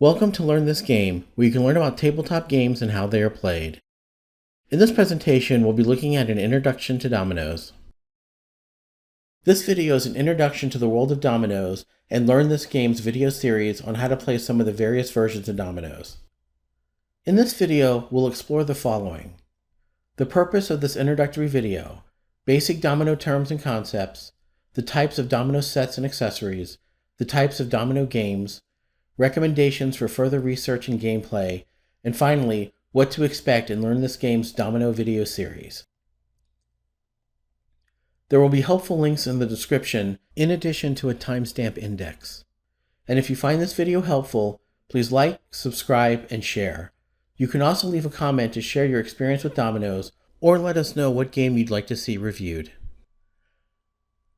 Welcome to Learn This Game, where you can learn about tabletop games and how they are played. In this presentation, we'll be looking at an introduction to dominoes. This video is an introduction to the world of dominoes and Learn This Game's video series on how to play some of the various versions of dominoes. In this video, we'll explore the following: the purpose of this introductory video, basic domino terms and concepts, the types of domino sets and accessories, the types of domino games, recommendations for further research and gameplay, and finally, what to expect in Learn This Game's Domino video series. There will be helpful links in the description in addition to a timestamp index. And if you find this video helpful, please like, subscribe, and share. You can also leave a comment to share your experience with dominoes or let us know what game you'd like to see reviewed.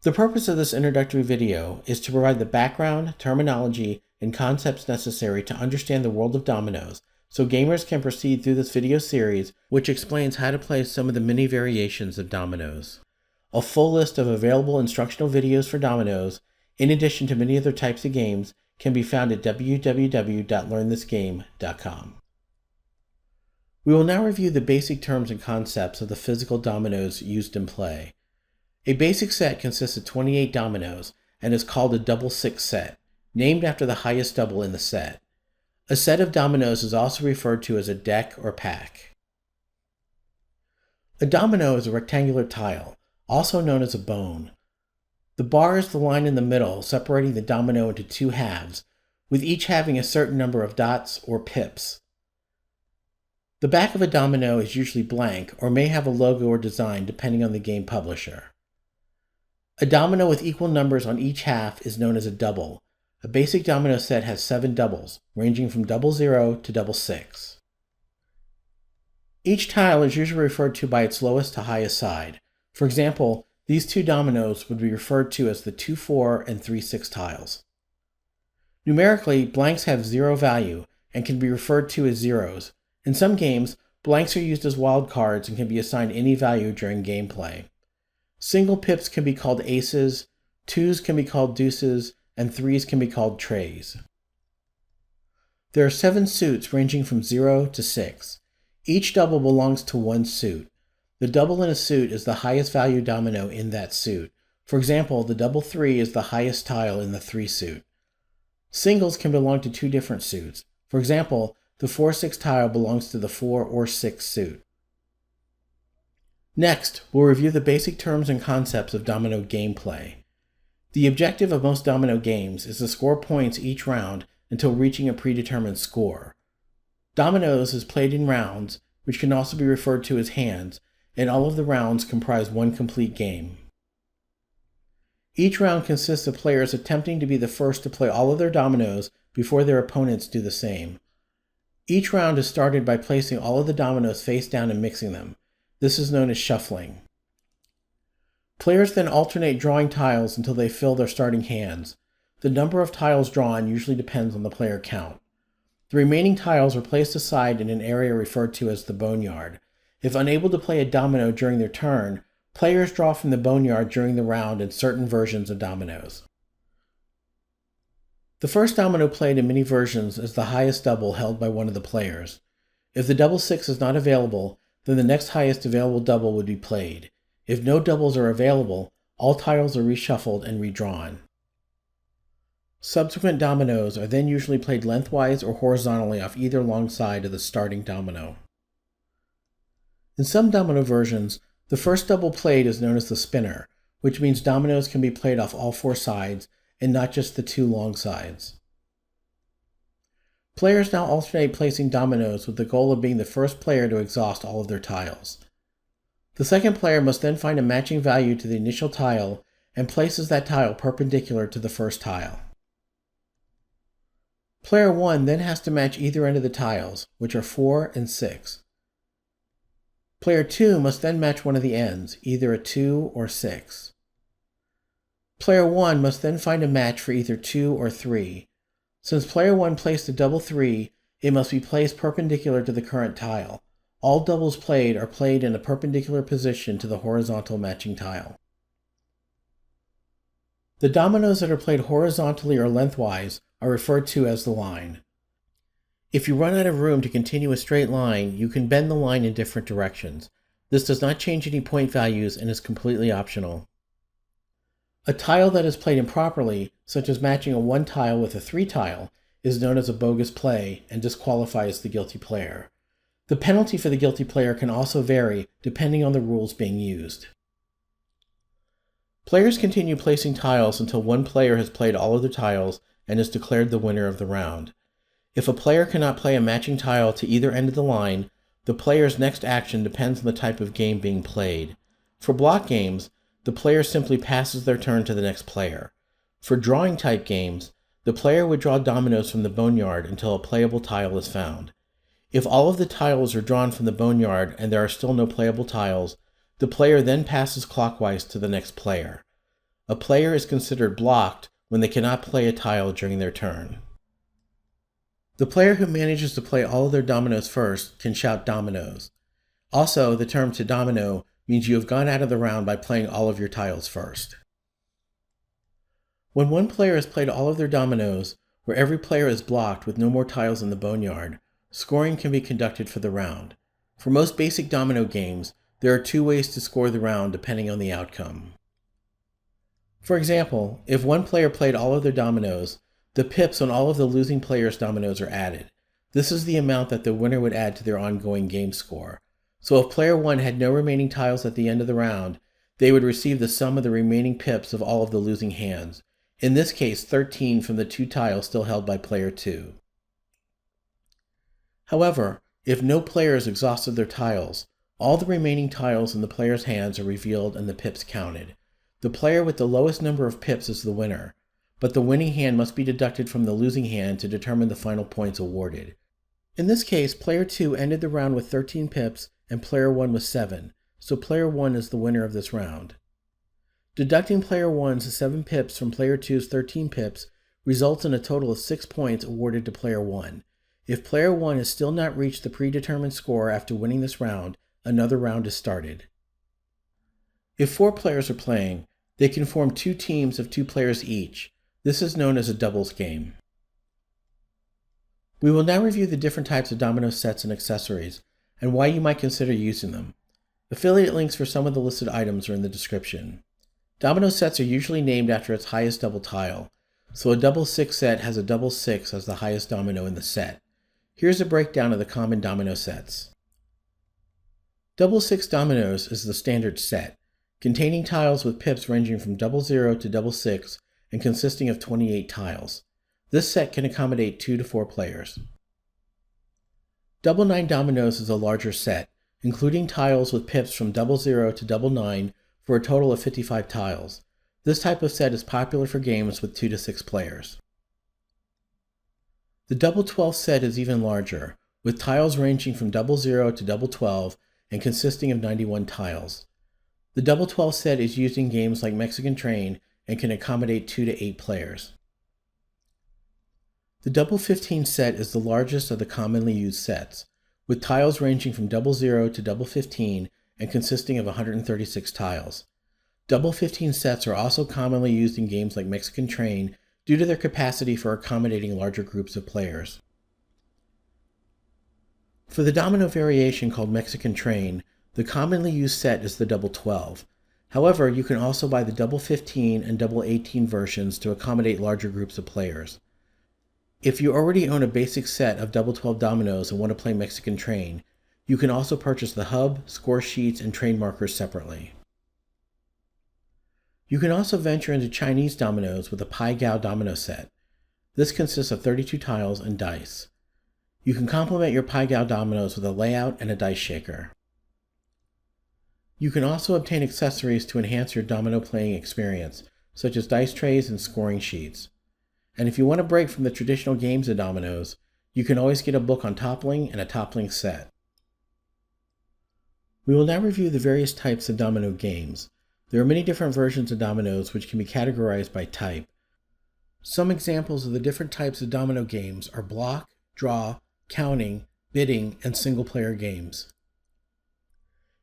The purpose of this introductory video is to provide the background, terminology, and concepts necessary to understand the world of dominoes, so gamers can proceed through this video series, which explains how to play some of the many variations of dominoes. A full list of available instructional videos for dominoes, in addition to many other types of games, can be found at www.learnthisgame.com. We will now review the basic terms and concepts of the physical dominoes used in play. A basic set consists of 28 dominoes and is called a double six set, named after the highest double in the set. A set of dominoes is also referred to as a deck or pack. A domino is a rectangular tile, also known as a bone. The bar is the line in the middle separating the domino into two halves, with each having a certain number of dots or pips. The back of a domino is usually blank or may have a logo or design depending on the game publisher. A domino with equal numbers on each half is known as a double. A basic domino set has 7 doubles, ranging from 00 to 66. Each tile is usually referred to by its lowest to highest side. For example, these two dominoes would be referred to as the 2-4 and 3-6 tiles. Numerically, blanks have 0 value and can be referred to as zeros. In some games, blanks are used as wildcards and can be assigned any value during gameplay. Single pips can be called aces, 2s can be called deuces, and 3s can be called trays. There are 7 suits ranging from 0 to 6. Each double belongs to one suit. The double in a suit is the highest value domino in that suit. For example, the double 3 is the highest tile in the 3 suit. Singles can belong to 2 different suits. For example, the 4-6 tile belongs to the 4 or 6 suit. Next, we'll review the basic terms and concepts of domino gameplay. The objective of most domino games is to score points each round until reaching a predetermined score. Dominoes is played in rounds, which can also be referred to as hands, and all of the rounds comprise one complete game. Each round consists of players attempting to be the first to play all of their dominoes before their opponents do the same. Each round is started by placing all of the dominoes face down and mixing them. This is known as shuffling. Players then alternate drawing tiles until they fill their starting hands. The number of tiles drawn usually depends on the player count. The remaining tiles are placed aside in an area referred to as the boneyard. If unable to play a domino during their turn, players draw from the boneyard during the round in certain versions of dominoes. The first domino played in many versions is the highest double held by one of the players. If the double 6 is not available, then the next highest available double would be played. If no doubles are available, all tiles are reshuffled and redrawn. Subsequent dominoes are then usually played lengthwise or horizontally off either long side of the starting domino. In some domino versions, the first double played is known as the spinner, which means dominoes can be played off all 4 sides and not just the 2 long sides. Players now alternate placing dominoes with the goal of being the first player to exhaust all of their tiles. The second player must then find a matching value to the initial tile and places that tile perpendicular to the first tile. Player 1 then has to match either end of the tiles, which are 4 and 6. Player 2 must then match one of the ends, either a 2 or 6. Player 1 must then find a match for either 2 or 3. Since player 1 placed a double 3, it must be placed perpendicular to the current tile. All doubles played are played in a perpendicular position to the horizontal matching tile. The dominoes that are played horizontally or lengthwise are referred to as the line. If you run out of room to continue a straight line, you can bend the line in different directions. This does not change any point values and is completely optional. A tile that is played improperly, such as matching a 1 tile with a 3 tile, is known as a bogus play and disqualifies the guilty player. The penalty for the guilty player can also vary depending on the rules being used. Players continue placing tiles until one player has played all of the tiles and is declared the winner of the round. If a player cannot play a matching tile to either end of the line, the player's next action depends on the type of game being played. For block games, the player simply passes their turn to the next player. For drawing type games, the player would draw dominoes from the boneyard until a playable tile is found. If all of the tiles are drawn from the boneyard and there are still no playable tiles, the player then passes clockwise to the next player. A player is considered blocked when they cannot play a tile during their turn. The player who manages to play all of their dominoes first can shout dominoes. Also, the term to domino means you have gone out of the round by playing all of your tiles first. When one player has played all of their dominoes, where every player is blocked with no more tiles in the boneyard, scoring can be conducted for the round. For most basic domino games, there are 2 ways to score the round depending on the outcome. For example, if one player played all of their dominoes, the pips on all of the losing player's dominoes are added. This is the amount that the winner would add to their ongoing game score. So if player 1 had no remaining tiles at the end of the round, they would receive the sum of the remaining pips of all of the losing hands. In this case, 13 from the 2 tiles still held by player 2. However, if no player has exhausted their tiles, all the remaining tiles in the player's hands are revealed and the pips counted. The player with the lowest number of pips is the winner, but the winning hand must be deducted from the losing hand to determine the final points awarded. In this case, player 2 ended the round with 13 pips and player 1 with 7, so player 1 is the winner of this round. Deducting player 1's 7 pips from player 2's 13 pips results in a total of 6 points awarded to player 1. If player 1 has still not reached the predetermined score after winning this round, another round is started. If 4 players are playing, they can form 2 teams of 2 players each. This is known as a doubles game. We will now review the different types of domino sets and accessories, and why you might consider using them. Affiliate links for some of the listed items are in the description. Domino sets are usually named after its highest double tile, so a double 6 set has a double 6 as the highest domino in the set. Here's a breakdown of the common domino sets. Double 6 dominoes is the standard set, containing tiles with pips ranging from 00 to 6 and consisting of 28 tiles. This set can accommodate 2 to 4 players. Double 9 dominoes is a larger set, including tiles with pips from 00 to 9 for a total of 55 tiles. This type of set is popular for games with 2 to 6 players. The double 12 set is even larger, with tiles ranging from 00 to 12 and consisting of 91 tiles. The double 12 set is used in games like Mexican Train and can accommodate 2 to 8 players. The double 15 set is the largest of the commonly used sets, with tiles ranging from 00 to 15 and consisting of 136 tiles. Double 15 sets are also commonly used in games like Mexican Train due to their capacity for accommodating larger groups of players. For the domino variation called Mexican Train, the commonly used set is the double 12. However, you can also buy the double 15 and double 18 versions to accommodate larger groups of players. If you already own a basic set of double 12 dominoes and want to play Mexican Train, you can also purchase the hub, score sheets, and train markers separately. You can also venture into Chinese dominoes with a Pai Gao domino set. This consists of 32 tiles and dice. You can complement your Pai Gao dominoes with a layout and a dice shaker. You can also obtain accessories to enhance your domino playing experience, such as dice trays and scoring sheets. And if you want to break from the traditional games of dominoes, you can always get a book on toppling and a toppling set. We will now review the various types of domino games. There are many different versions of dominoes which can be categorized by type. Some examples of the different types of domino games are block, draw, counting, bidding, and single-player games.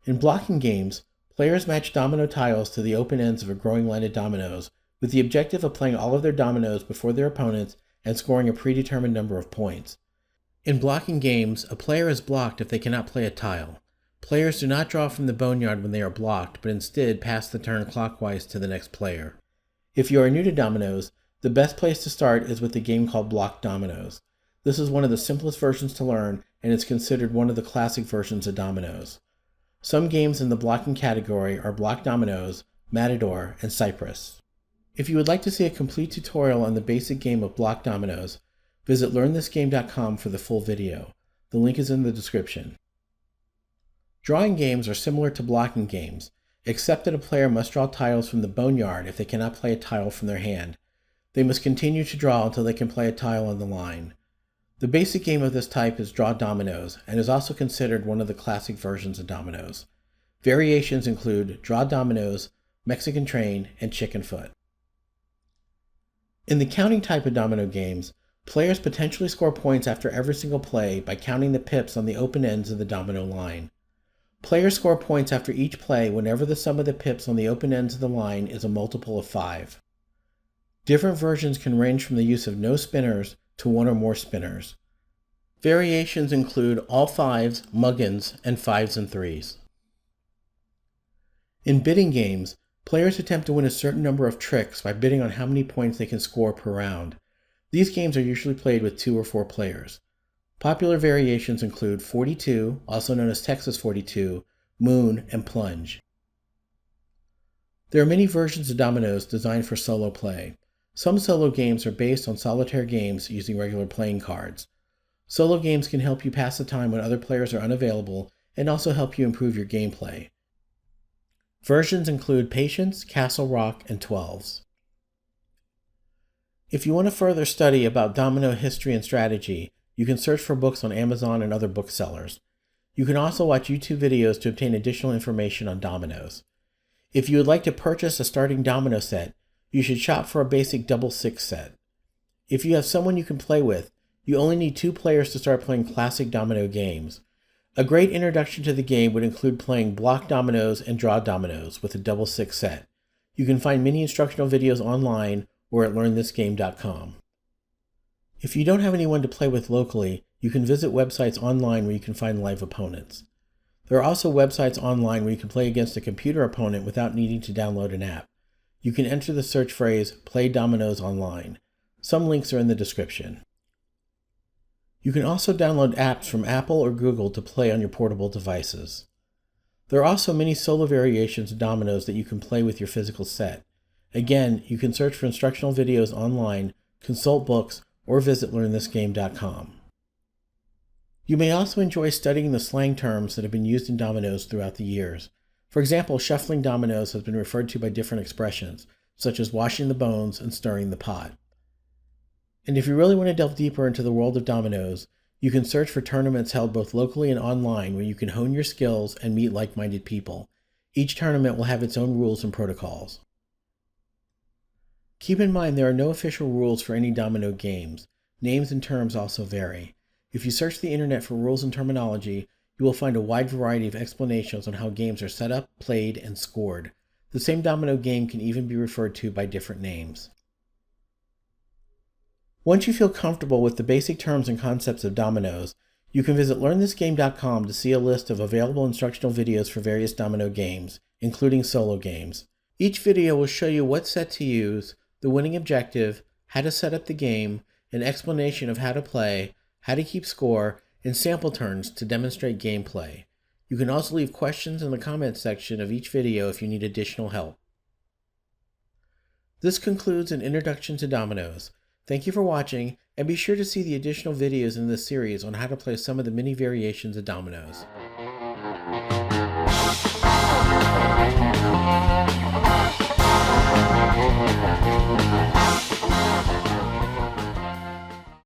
In blocking games, players match domino tiles to the open ends of a growing line of dominoes with the objective of playing all of their dominoes before their opponents and scoring a predetermined number of points. In blocking games, a player is blocked if they cannot play a tile. Players do not draw from the boneyard when they are blocked, but instead pass the turn clockwise to the next player. If you are new to dominoes, the best place to start is with a game called Block Dominoes. This is one of the simplest versions to learn, and is considered one of the classic versions of dominoes. Some games in the blocking category are Block Dominoes, Matador, and Cypress. If you would like to see a complete tutorial on the basic game of Block Dominoes, visit learnthisgame.com for the full video. The link is in the description. Drawing games are similar to blocking games, except that a player must draw tiles from the boneyard if they cannot play a tile from their hand. They must continue to draw until they can play a tile on the line. The basic game of this type is Draw Dominoes, and is also considered one of the classic versions of dominoes. Variations include Draw Dominoes, Mexican Train, and Chicken Foot. In the counting type of domino games, players potentially score points after every single play by counting the pips on the open ends of the domino line. Players score points after each play whenever the sum of the pips on the open ends of the line is a multiple of 5. Different versions can range from the use of no spinners to one or more spinners. Variations include all 5s, muggins, and 5s and 3s. In bidding games, players attempt to win a certain number of tricks by bidding on how many points they can score per round. These games are usually played with 2 or 4 players. Popular variations include 42, also known as Texas 42, Moon, and Plunge. There are many versions of dominoes designed for solo play. Some solo games are based on solitaire games using regular playing cards. Solo games can help you pass the time when other players are unavailable and also help you improve your gameplay. Versions include Patience, Castle Rock, and 12s. If you want to further study about domino history and strategy, you can search for books on Amazon and other booksellers. You can also watch YouTube videos to obtain additional information on dominoes. If you would like to purchase a starting domino set, you should shop for a basic double 6 set. If you have someone you can play with, you only need 2 players to start playing classic domino games. A great introduction to the game would include playing Block Dominoes and Draw Dominoes with a double 6 set. You can find many instructional videos online or at learnthisgame.com. If you don't have anyone to play with locally, you can visit websites online where you can find live opponents. There are also websites online where you can play against a computer opponent without needing to download an app. You can enter the search phrase, "Play Dominoes Online." Some links are in the description. You can also download apps from Apple or Google to play on your portable devices. There are also many solo variations of dominoes that you can play with your physical set. Again, you can search for instructional videos online, consult books, or visit learnthisgame.com. You may also enjoy studying the slang terms that have been used in dominoes throughout the years. For example, shuffling dominoes has been referred to by different expressions, such as washing the bones and stirring the pot. And if you really want to delve deeper into the world of dominoes, you can search for tournaments held both locally and online where you can hone your skills and meet like-minded people. Each tournament will have its own rules and protocols. Keep in mind there are no official rules for any domino games. Names and terms also vary. If you search the internet for rules and terminology, you will find a wide variety of explanations on how games are set up, played, and scored. The same domino game can even be referred to by different names. Once you feel comfortable with the basic terms and concepts of dominoes, you can visit learnthisgame.com to see a list of available instructional videos for various domino games, including solo games. Each video will show you what set to use, the winning objective, how to set up the game, an explanation of how to play, how to keep score, and sample turns to demonstrate gameplay. You can also leave questions in the comments section of each video if you need additional help. This concludes an introduction to dominoes. Thank you for watching, and be sure to see the additional videos in this series on how to play some of the many variations of dominoes.